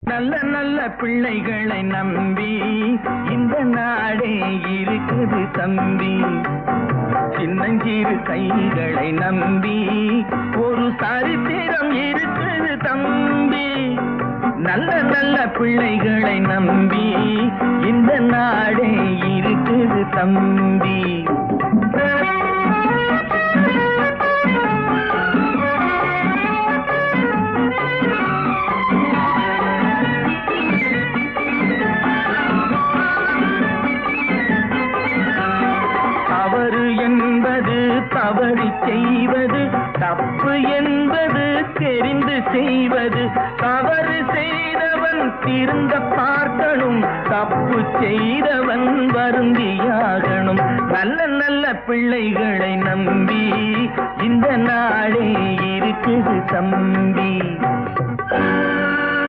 நல்ல நல்ல பிள்ளைகளை நம்பி இந்த நாடே இருக்குது தம்பி. சின்னஞ்சிறு கைகளை நம்பி ஒரு சரித்திரம் இருக்குது தம்பி. நல்ல நல்ல பிள்ளைகளை நம்பி இந்த நாடே இருக்குது தம்பி. தவறு செய்வது தப்பு என்பது தெரிந்து செய்வது. தவறு செய்தவன் திருந்த பார்க்கணும், தப்பு செய்தவன் வருந்தியாகணும். நல்ல நல்ல பிள்ளைகளை நம்பி இந்த நாடே இருக்குது தம்பி.